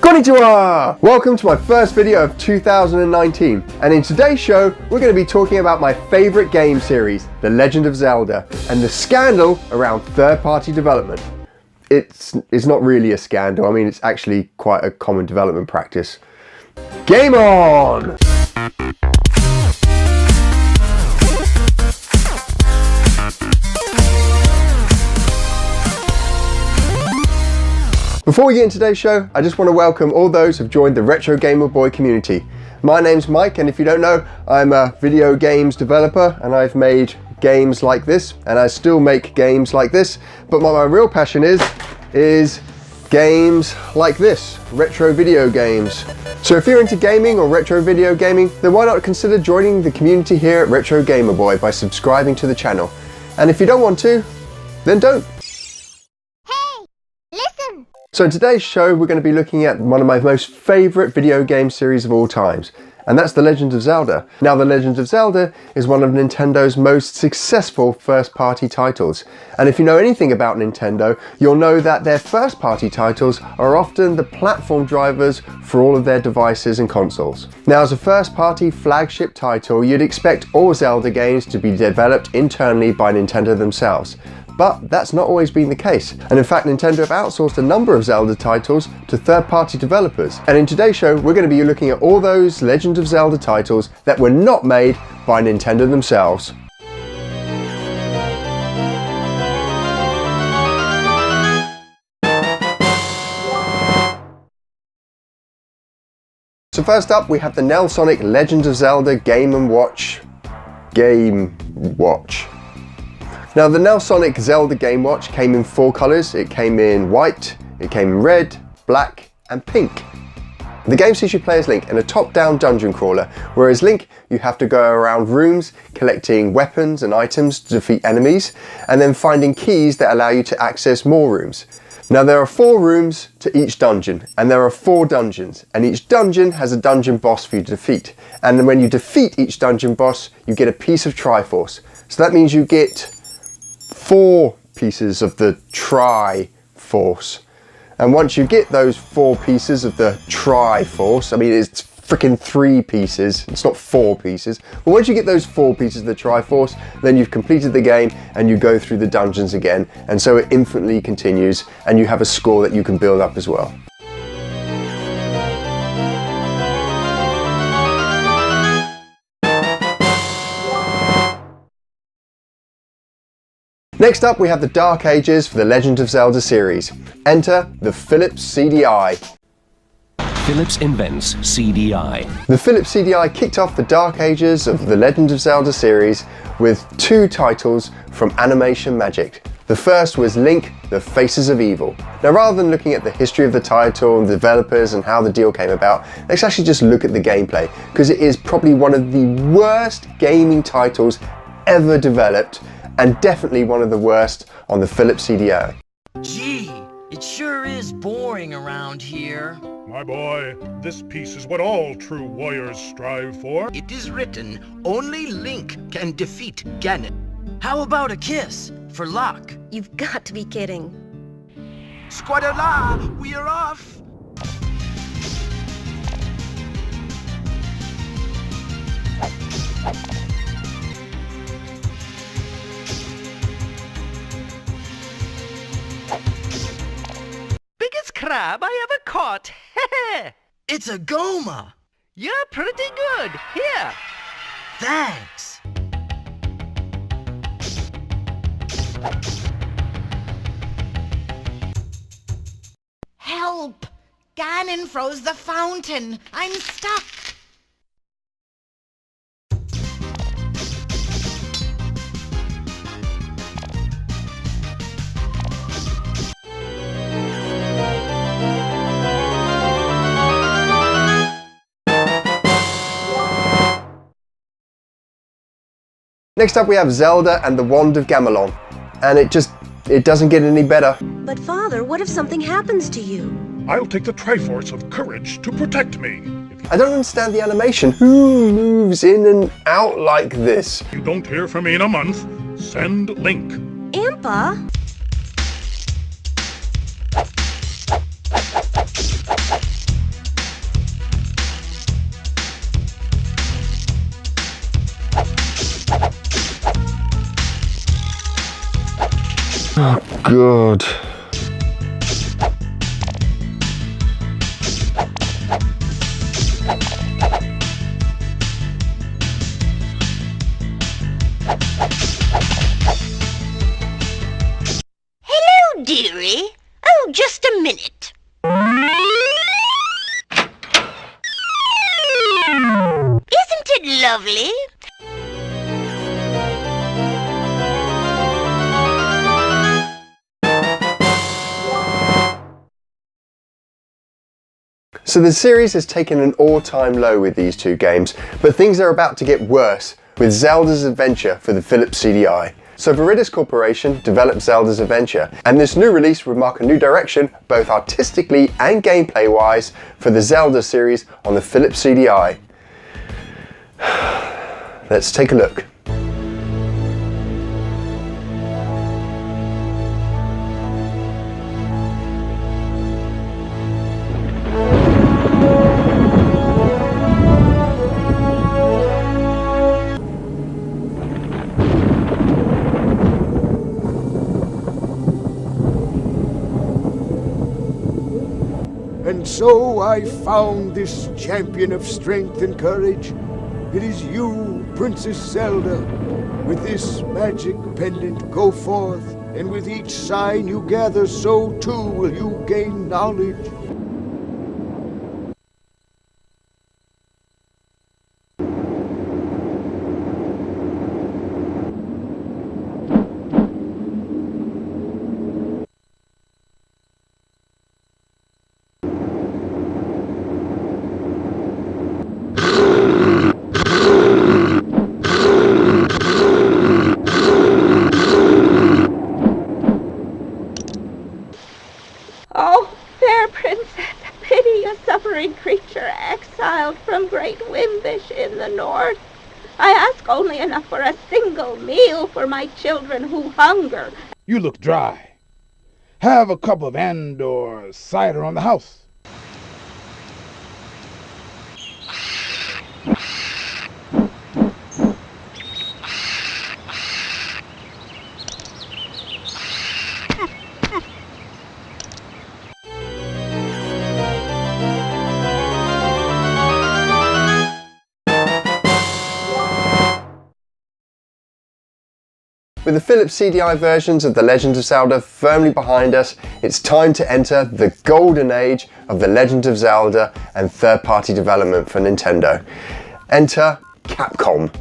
Konnichiwa! Welcome to my first video of 2019, and in today's show we're going to be talking about my favourite game series, The Legend of Zelda, and the scandal around third-party development. It's not really a scandal, I mean it's actually quite a common development practice. Game on! Before we get into today's show, I just want to welcome all those who've joined the Retro Gamer Boy community. My name's Mike, and if you don't know, I'm a video games developer and I've made games like this, and I still make games like this, but what my real passion is games like this, retro video games. So if you're into gaming or retro video gaming, then why not consider joining the community here at Retro Gamer Boy by subscribing to the channel. And if you don't want to, then don't. So in today's show we're going to be looking at one of my most favourite video game series of all times, and that's The Legend of Zelda. Now The Legend of Zelda is one of Nintendo's most successful first-party titles, and if you know anything about Nintendo, you'll know that their first-party titles are often the platform drivers for all of their devices and consoles. Now as a first-party flagship title, you'd expect all Zelda games to be developed internally by Nintendo themselves. But that's not always been the case, and in fact Nintendo have outsourced a number of Zelda titles to third-party developers. And in today's show we're going to be looking at all those Legend of Zelda titles that were not made by Nintendo themselves. So first up we have the Nelsonic Legend of Zelda Game & Watch. Now the Nelsonic Zelda Game Watch came in 4 colours. It came in white, it came in red, black and pink. The game sees you play as Link in a top-down dungeon crawler, whereas Link you have to go around rooms collecting weapons and items to defeat enemies, and then finding keys that allow you to access more rooms. Now there are 4 rooms to each dungeon, and there are 4 dungeons, and each dungeon has a dungeon boss for you to defeat. And when you defeat each dungeon boss you get a piece of Triforce. So that means you get 4 pieces of the Triforce, and once you get those 4 pieces of the Triforce, I mean it's freaking 3 pieces, it's not 4 pieces, but once you get those 4 pieces of the Triforce, then you've completed the game and you go through the dungeons again, and so it infinitely continues and you have a score that you can build up as well. Next up we have the Dark Ages for the Legend of Zelda series. Enter the Philips CDI. Philips invents CDI. The Philips CDI kicked off the Dark Ages of the Legend of Zelda series with 2 titles from Animation Magic. The first was Link, the Faces of Evil. Now rather than looking at the history of the title and the developers and how the deal came about, let's actually just look at the gameplay, because it is probably one of the worst gaming titles ever developed, and definitely one of the worst on the Philips CDI. Gee, it sure is boring around here. My boy, this piece is what all true warriors strive for. It is written, only Link can defeat Ganon. How about a kiss for luck? You've got to be kidding. Squadala, we are off! Biggest crab I ever caught. It's a Goma. You're pretty good. Here. Thanks. Help! Ganon froze the fountain. I'm stuck. Next up we have Zelda and the Wand of Gamelon, and it doesn't get any better. But Father, what if something happens to you? I'll take the Triforce of Courage to protect me. I don't understand the animation. Who moves in and out like this? If you don't hear from me in a month, send Link. Impa? God. Hello, dearie. Oh, just a minute. Isn't it lovely? So the series has taken an all-time low with these two games, but things are about to get worse with Zelda's Adventure for the Philips CDI. So Viridis Corporation developed Zelda's Adventure, and this new release would mark a new direction, both artistically and gameplay-wise, for the Zelda series on the Philips CDI. Let's take a look. And so I found this champion of strength and courage. It is you, Princess Zelda. With this magic pendant go forth, and with each sign you gather, so too will you gain knowledge. Oh, fair princess, pity a suffering creature exiled from great Wimbish in the north. I ask only enough for a single meal for my children who hunger. You look dry. Have a cup of Andor cider on the house. With the Philips CDI versions of The Legend of Zelda firmly behind us, it's time to enter the golden age of The Legend of Zelda and third-party development for Nintendo. Enter Capcom.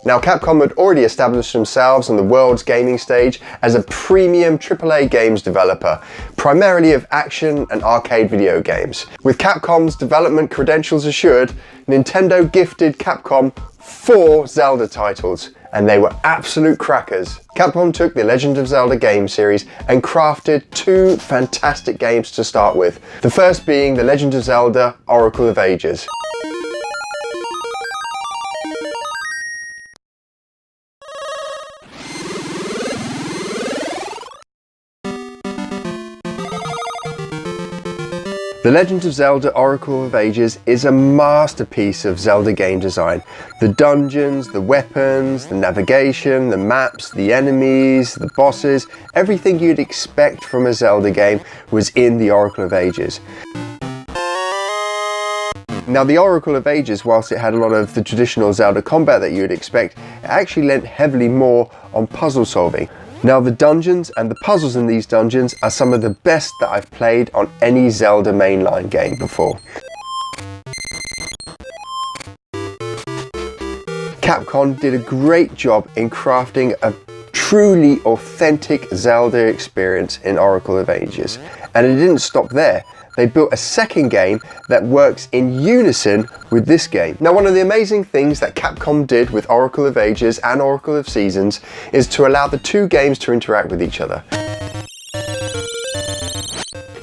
Now, Capcom had already established themselves on the world's gaming stage as a premium AAA games developer, primarily of action and arcade video games. With Capcom's development credentials assured, Nintendo gifted Capcom 4 Zelda titles, and they were absolute crackers. Capcom took the Legend of Zelda game series and crafted 2 fantastic games to start with. The first being The Legend of Zelda Oracle of Ages. The Legend of Zelda Oracle of Ages is a masterpiece of Zelda game design. The dungeons, the weapons, the navigation, the maps, the enemies, the bosses, everything you'd expect from a Zelda game was in the Oracle of Ages. Now, the Oracle of Ages, whilst it had a lot of the traditional Zelda combat that you'd expect, it actually lent heavily more on puzzle solving. Now, the dungeons and the puzzles in these dungeons are some of the best that I've played on any Zelda mainline game before. Capcom did a great job in crafting a truly authentic Zelda experience in Oracle of Ages. And it didn't stop there. They built a second game that works in unison with this game. Now, one of the amazing things that Capcom did with Oracle of Ages and Oracle of Seasons is to allow the 2 games to interact with each other.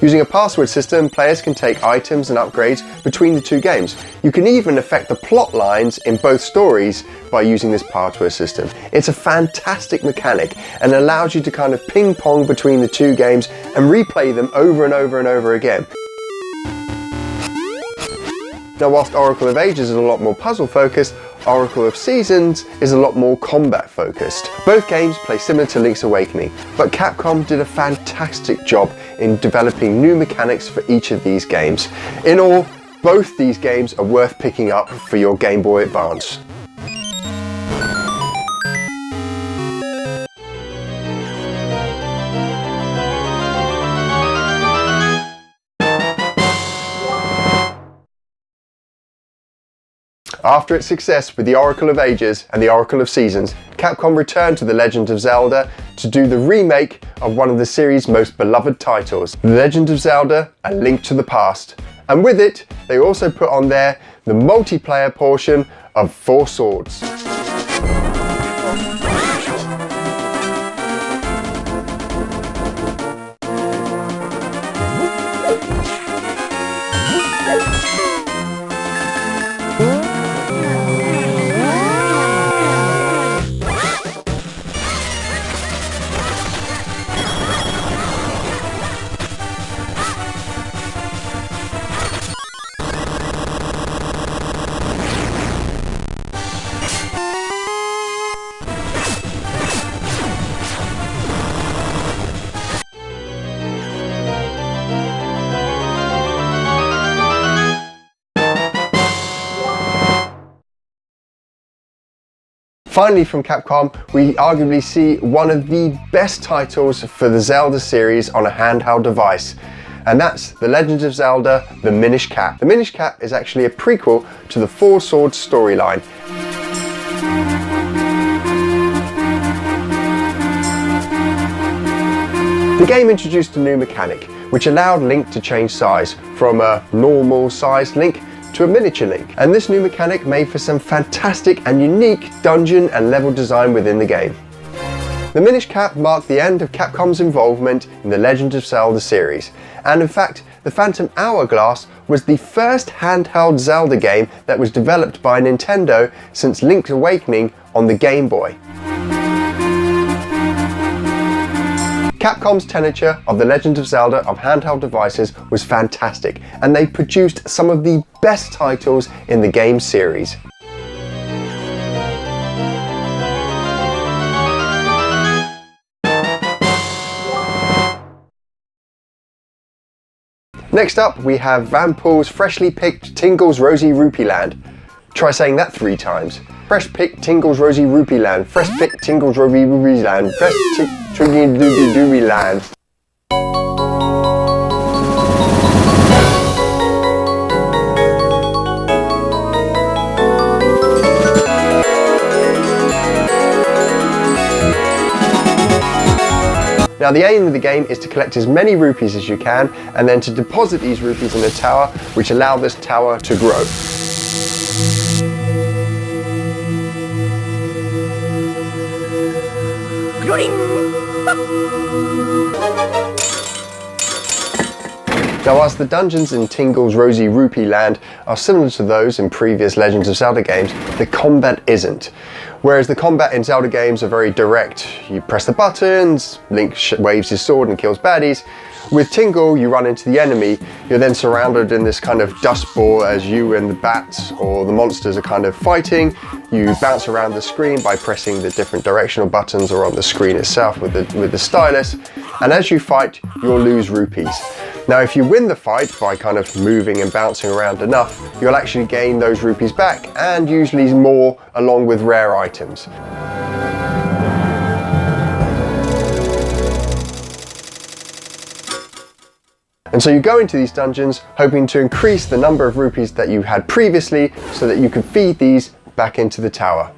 Using a password system, players can take items and upgrades between the 2 games. You can even affect the plot lines in both stories by using this password system. It's a fantastic mechanic and allows you to kind of ping pong between the 2 games and replay them over and over and over again. Now whilst Oracle of Ages is a lot more puzzle focused, Oracle of Seasons is a lot more combat focused. Both games play similar to Link's Awakening, but Capcom did a fantastic job in developing new mechanics for each of these games. In all, both these games are worth picking up for your Game Boy Advance. After its success with the Oracle of Ages and the Oracle of Seasons, Capcom returned to The Legend of Zelda to do the remake of one of the series' most beloved titles, The Legend of Zelda: A Link to the Past. And with it, they also put on there the multiplayer portion of Four Swords. Finally from Capcom, we arguably see one of the best titles for the Zelda series on a handheld device, and that's The Legend of Zelda: The Minish Cap. The Minish Cap is actually a prequel to the Four Swords storyline. The game introduced a new mechanic, which allowed Link to change size from a normal sized Link to a miniature Link, and this new mechanic made for some fantastic and unique dungeon and level design within the game. The Minish Cap marked the end of Capcom's involvement in the Legend of Zelda series, and in fact, the Phantom Hourglass was the first handheld Zelda game that was developed by Nintendo since Link's Awakening on the Game Boy. Capcom's tenature of The Legend of Zelda of handheld devices was fantastic, and they produced some of the best titles in the game series. Next up, we have Van Pool's freshly picked Tingles Rosy Rupee Land. Try saying that 3 times. Fresh picked Tingles Rosy Rupee Land. Fresh picked Tingles Rosy Rupee Land. Fresh Tingles Rosy Rupee Land. Now the aim of the game is to collect as many rupees as you can, and then to deposit these rupees in a tower, which allow this tower to grow. Now whilst the dungeons in Tingles Rosy Rupee Land are similar to those in previous Legends of Zelda games, the combat isn't. Whereas the combat in Zelda games are very direct. You press the buttons, Link waves his sword and kills baddies. With Tingle, you run into the enemy, you're then surrounded in this kind of dust ball as you and the bats or the monsters are kind of fighting. You bounce around the screen by pressing the different directional buttons or on the screen itself with the stylus. And as you fight, you'll lose rupees. Now if you win the fight by kind of moving and bouncing around enough, you'll actually gain those rupees back, and usually more along with rare items. And so you go into these dungeons hoping to increase the number of rupees that you had previously so that you can feed these back into the tower.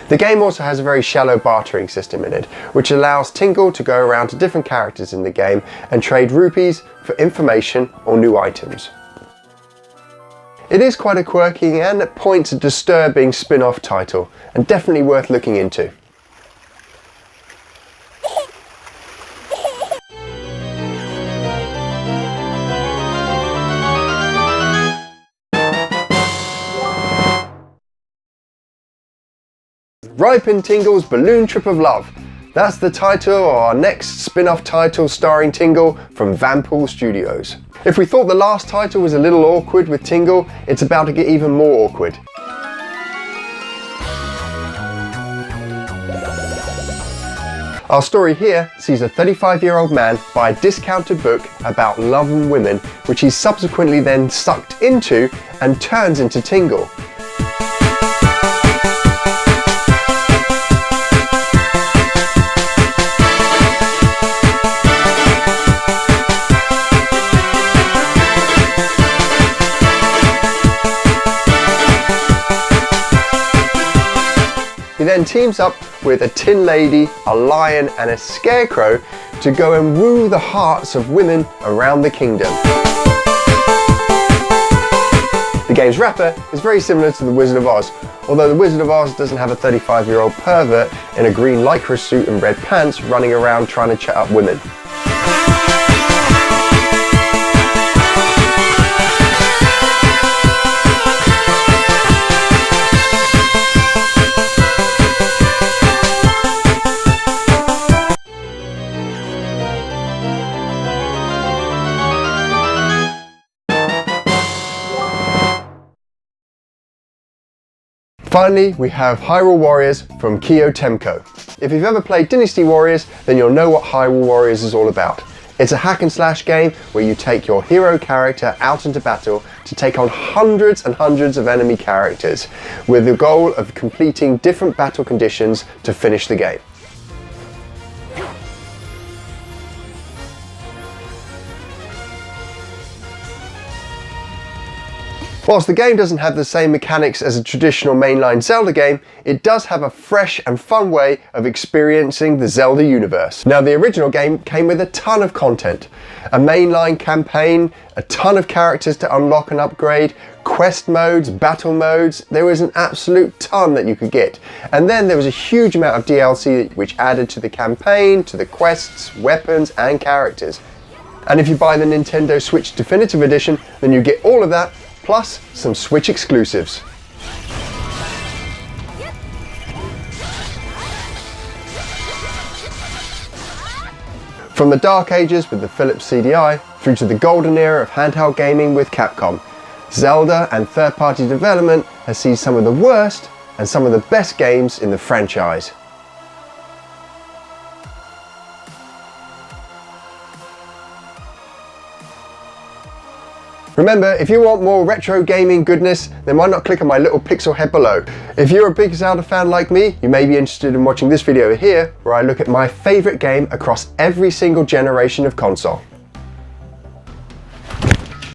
The game also has a very shallow bartering system in it, which allows Tingle to go around to different characters in the game and trade rupees for information or new items. It is quite a quirky and at points a disturbing spin-off title, and definitely worth looking into. Ripen Tingle's Balloon Trip of Love. That's the title of our next spin-off title starring Tingle from Vanpool Studios. If we thought the last title was a little awkward with Tingle, it's about to get even more awkward. Our story here sees a 35-year-old man buy a discounted book about love and women, which he's subsequently then sucked into and turns into Tingle. He then teams up with a tin lady, a lion and a scarecrow to go and woo the hearts of women around the kingdom. The game's wrapper is very similar to The Wizard of Oz, although The Wizard of Oz doesn't have a 35-year-old pervert in a green lycra suit and red pants running around trying to chat up women. Finally, we have Hyrule Warriors from Kyo Temco. If you've ever played Dynasty Warriors, then you'll know what Hyrule Warriors is all about. It's a hack and slash game where you take your hero character out into battle to take on hundreds and hundreds of enemy characters, with the goal of completing different battle conditions to finish the game. Whilst the game doesn't have the same mechanics as a traditional mainline Zelda game, it does have a fresh and fun way of experiencing the Zelda universe. Now, the original game came with a ton of content. A mainline campaign, a ton of characters to unlock and upgrade, quest modes, battle modes, there was an absolute ton that you could get. And then there was a huge amount of DLC which added to the campaign, to the quests, weapons and characters. And if you buy the Nintendo Switch Definitive Edition, then you get all of that, plus some Switch exclusives. From the dark ages with the Philips CDI, through to the golden era of handheld gaming with Capcom, Zelda and third-party development has seen some of the worst and some of the best games in the franchise. Remember, if you want more retro gaming goodness, then why not click on my little pixel head below. If you're a big Zelda fan like me, you may be interested in watching this video here, where I look at my favourite game across every single generation of console.